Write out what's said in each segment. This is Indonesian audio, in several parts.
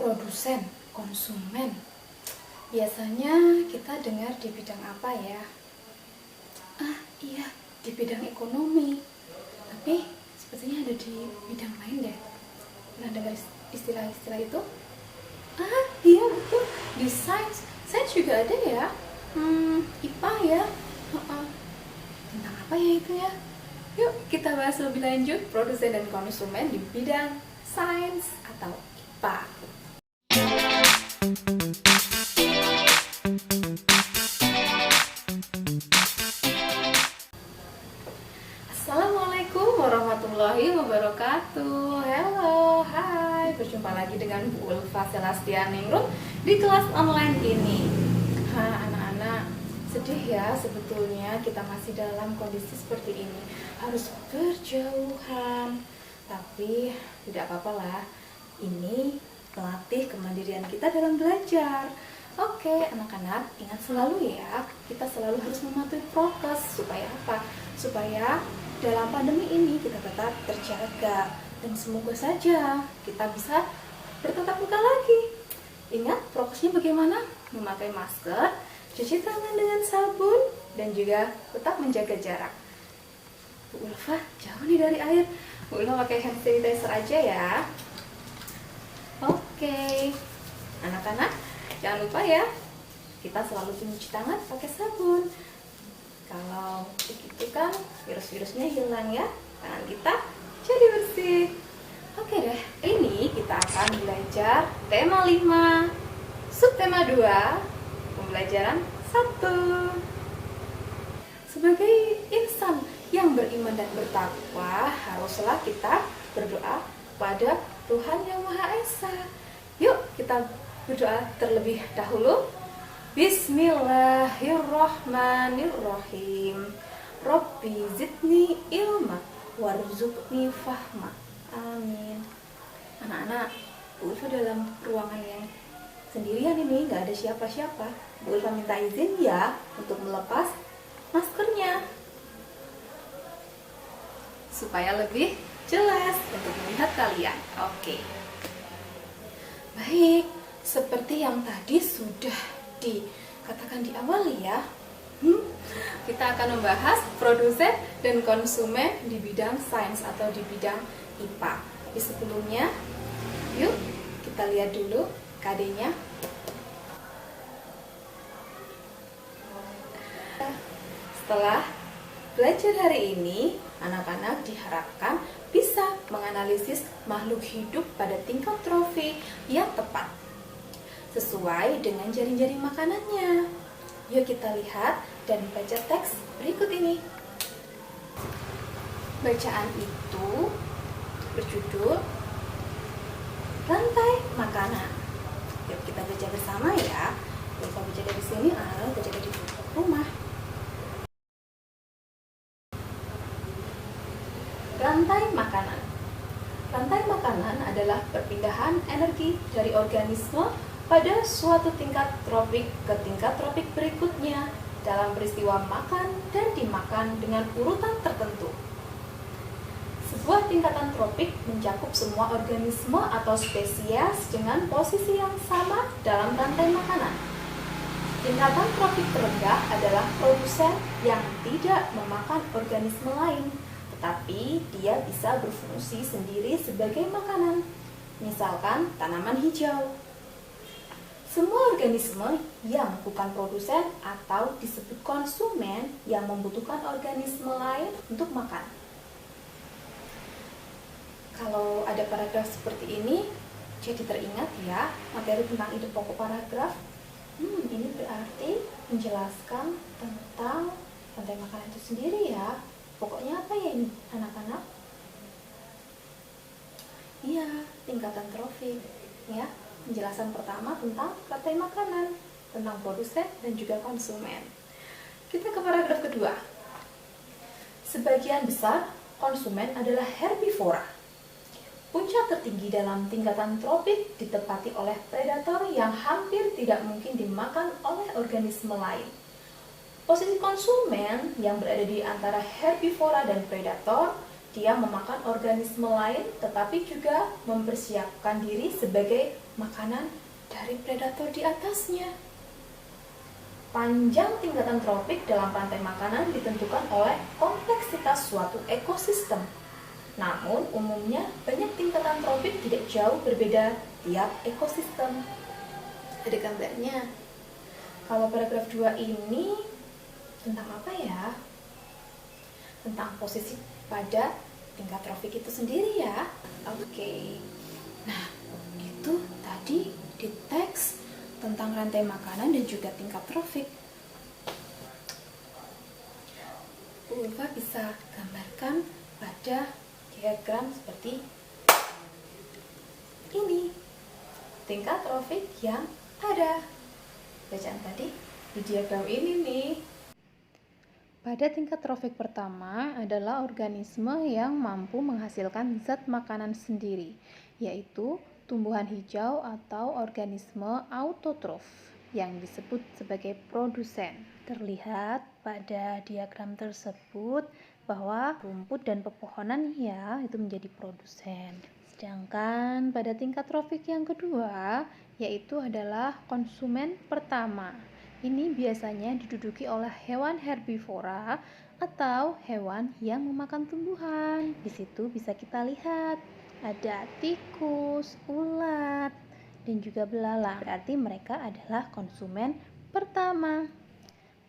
produsen, konsumen. Biasanya kita dengar di bidang apa ya? Iya, di bidang ekonomi. Tapi sepertinya ada di bidang lain deh. Pernah dengar istilah-istilah itu? Iya betul, di sains. Sains juga ada ya. IPA ya. Tentang apa ya itu ya? Yuk kita bahas lebih lanjut produsen dan konsumen di bidang sains atau IPA. Assalamualaikum warahmatullahi wabarakatuh. Halo, hai. Berjumpa lagi dengan Bu Ulfa Selastianingrum di kelas online ini. Anak-anak, sedih ya sebetulnya kita masih dalam kondisi seperti ini, harus berjauhan. Tapi tidak apa-apa lah, ini melatih kemandirian kita dalam belajar. Oke, anak-anak, ingat selalu ya, kita selalu harus mematuhi prokes. Supaya apa? Supaya dalam pandemi ini kita tetap terjaga. Dan semoga saja kita bisa bertatap muka lagi. Ingat prokesnya bagaimana? Memakai masker, cuci tangan dengan sabun, dan juga tetap menjaga jarak. Bu Ulfa, jauh nih dari air. Bu Ulfa pakai hand sanitizer aja ya. Oke, anak-anak, jangan lupa ya, kita selalu mencuci tangan pakai sabun. Kalau begitu kan virus-virusnya hilang ya, tangan kita jadi bersih. Oke deh, ini kita akan belajar tema 5, subtema 2, pembelajaran 1. Sebagai insan yang beriman dan bertakwa, haruslah kita berdoa pada Tuhan Yang Maha Esa. Yuk kita berdoa terlebih dahulu. Bismillahirrahmanirrahim. Rabbi zidni ilma warzuqni fahma. Amin. Anak-anak, Bu Ulfa dalam ruangan yang sendirian ini, nggak ada siapa-siapa. Bu Ulfa minta izin ya untuk melepas maskernya supaya lebih jelas untuk melihat kalian. Oke. Baik, seperti yang tadi sudah dikatakan di awal ya, kita akan membahas produsen dan konsumen di bidang sains atau di bidang IPA. Tapi sebelumnya, yuk kita lihat dulu KD-nya. Setelah belajar hari ini, anak-anak diharapkan bisa menganalisis makhluk hidup pada tingkat trofi yang tepat sesuai dengan jaring-jaring makanannya. Yuk kita lihat dan baca teks berikut ini. Bacaan itu berjudul Rantai Makanan. Yuk kita baca bersama ya. Bisa baca dari sini atau baca dari rumah. Rantai makanan. Rantai makanan adalah perpindahan energi dari organisme pada suatu tingkat tropik ke tingkat tropik berikutnya dalam peristiwa makan dan dimakan dengan urutan tertentu. Sebuah tingkatan tropik mencakup semua organisme atau spesies dengan posisi yang sama dalam rantai makanan. Tingkatan tropik terendah adalah produsen yang tidak memakan organisme lain, tetapi dia bisa berfungsi sendiri sebagai makanan, misalkan tanaman hijau. Semua organisme yang bukan produsen atau disebut konsumen yang membutuhkan organisme lain untuk makan. Kalau ada paragraf seperti ini, jadi teringat ya materi tentang ide pokok paragraf. Ini berarti menjelaskan tentang rantai makanan itu sendiri ya. Pokoknya apa ya ini anak-anak? Iya, tingkatan trofik ya. Penjelasan pertama tentang rantai makanan, tentang produsen dan juga konsumen. Kita ke paragraf kedua. Sebagian besar konsumen adalah herbivora. Puncak tertinggi dalam tingkatan tropik ditempati oleh predator yang hampir tidak mungkin dimakan oleh organisme lain. Posisi konsumen yang berada di antara herbivora dan predator dia memakan organisme lain, tetapi juga mempersiapkan diri sebagai makanan dari predator di atasnya. Panjang tingkatan tropik dalam rantai makanan ditentukan oleh kompleksitas suatu ekosistem. Namun, umumnya banyak tingkatan tropik tidak jauh berbeda tiap ekosistem. Ada gambarnya. Kalau paragraf 2 ini tentang apa ya? Tentang posisi pada tingkat tropik itu sendiri ya. Oke. Nah, itu tadi di teks tentang rantai makanan dan juga tingkat tropik. Ulfa bisa gambarkan pada diagram seperti ini. Tingkat tropik yang ada. Bacaan tadi di diagram ini nih. Pada tingkat trofik pertama adalah organisme yang mampu menghasilkan zat makanan sendiri, yaitu tumbuhan hijau atau organisme autotrof yang disebut sebagai produsen. Terlihat pada diagram tersebut bahwa rumput dan pepohonan ya itu menjadi produsen. Sedangkan pada tingkat trofik yang kedua yaitu adalah konsumen pertama. Ini biasanya diduduki oleh hewan herbivora atau hewan yang memakan tumbuhan. Di situ bisa kita lihat ada tikus, ulat, dan juga belalang. Berarti mereka adalah konsumen pertama.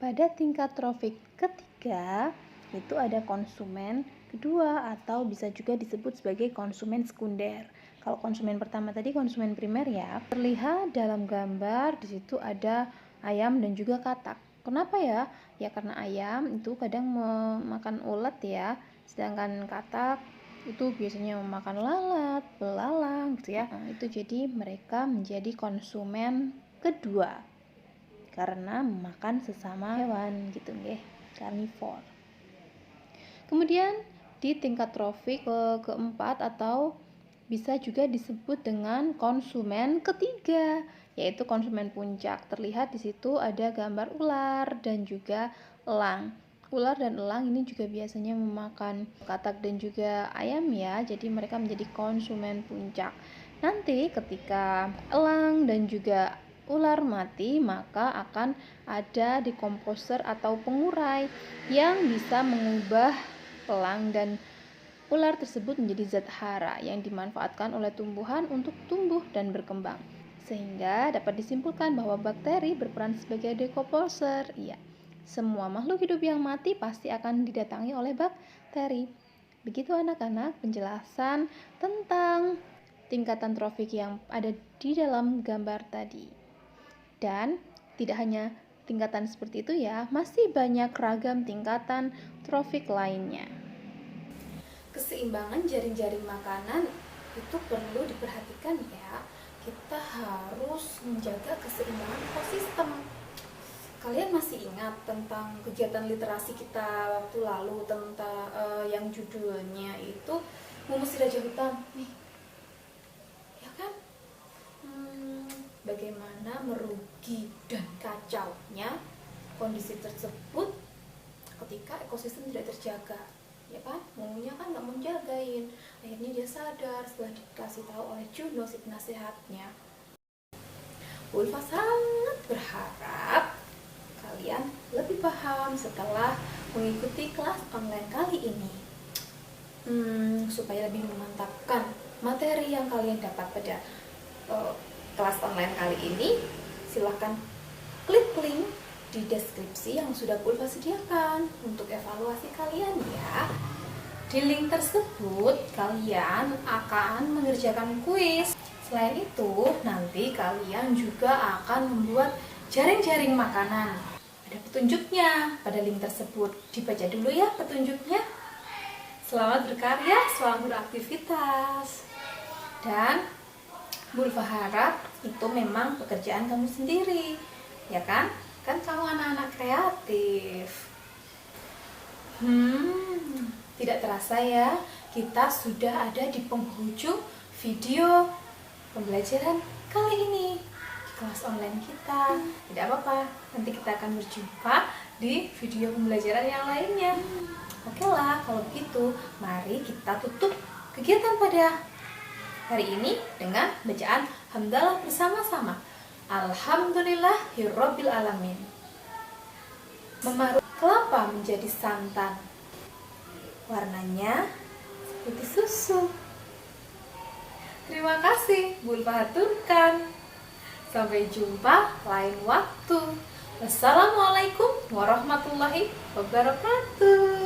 Pada tingkat trofik ketiga, itu ada konsumen kedua atau bisa juga disebut sebagai konsumen sekunder. Kalau konsumen pertama tadi konsumen primer ya. Terlihat dalam gambar di situ ada ayam dan juga katak. Kenapa ya? Ya karena ayam itu kadang memakan ulat ya, sedangkan katak itu biasanya memakan lalat, belalang gitu ya. Nah, itu jadi mereka menjadi konsumen kedua karena memakan sesama hewan gitu nggih, karnivor. Kemudian di tingkat trofik keempat atau bisa juga disebut dengan konsumen ketiga, yaitu konsumen puncak. Terlihat di situ ada gambar ular dan juga elang. Ular dan elang ini juga biasanya memakan katak dan juga ayam ya, jadi mereka menjadi konsumen puncak. Nanti ketika elang dan juga ular mati, maka akan ada dekomposer atau pengurai yang bisa mengubah elang dan ular tersebut menjadi zat hara yang dimanfaatkan oleh tumbuhan untuk tumbuh dan berkembang. Sehingga dapat disimpulkan bahwa bakteri berperan sebagai dekomposer. Iya, semua makhluk hidup yang mati pasti akan didatangi oleh bakteri. Begitu anak-anak penjelasan tentang tingkatan trofik yang ada di dalam gambar tadi. Dan tidak hanya tingkatan seperti itu ya, masih banyak ragam tingkatan trofik lainnya. Keseimbangan jaring-jaring makanan itu perlu diperhatikan ya. Kita harus menjaga keseimbangan ekosistem. Kalian masih ingat tentang kegiatan literasi kita waktu lalu tentang yang judulnya itu Memusir Raja Hutan nih, ya kan? Bagaimana merugi dan kacaunya kondisi tersebut ketika ekosistem tidak terjaga, ya kan? Maunya kan nggak mau jagain. Akhirnya dia sadar setelah dikasih tahu oleh Juno si penasehatnya. Ulfa sangat berharap kalian lebih paham setelah mengikuti kelas online kali ini. Supaya lebih memantapkan materi yang kalian dapat pada kelas online kali ini, silahkan klik link di deskripsi yang sudah Ulfa sediakan untuk evaluasi kalian ya. Di link tersebut kalian akan mengerjakan kuis. Selain itu, nanti kalian juga akan membuat jaring-jaring makanan. Ada petunjuknya pada link tersebut. Dibaca dulu ya petunjuknya. Selamat berkarya, selamat beraktivitas. Dan Ulfa harap itu memang pekerjaan kamu sendiri, ya kan? Kan kamu anak-anak kreatif. Tidak terasa ya, kita sudah ada di penghujung video pembelajaran kali ini di kelas online kita. Tidak apa-apa, nanti kita akan berjumpa di video pembelajaran yang lainnya. Oke lah, kalau begitu, mari kita tutup kegiatan pada hari ini dengan bacaan hamdalah bersama-sama. Alhamdulillahirabbil alamin. Memarut kelapa menjadi santan. Warnanya seperti susu. Terima kasih, Bu Ulfa haturkan. Sampai jumpa lain waktu. Wassalamualaikum warahmatullahi wabarakatuh.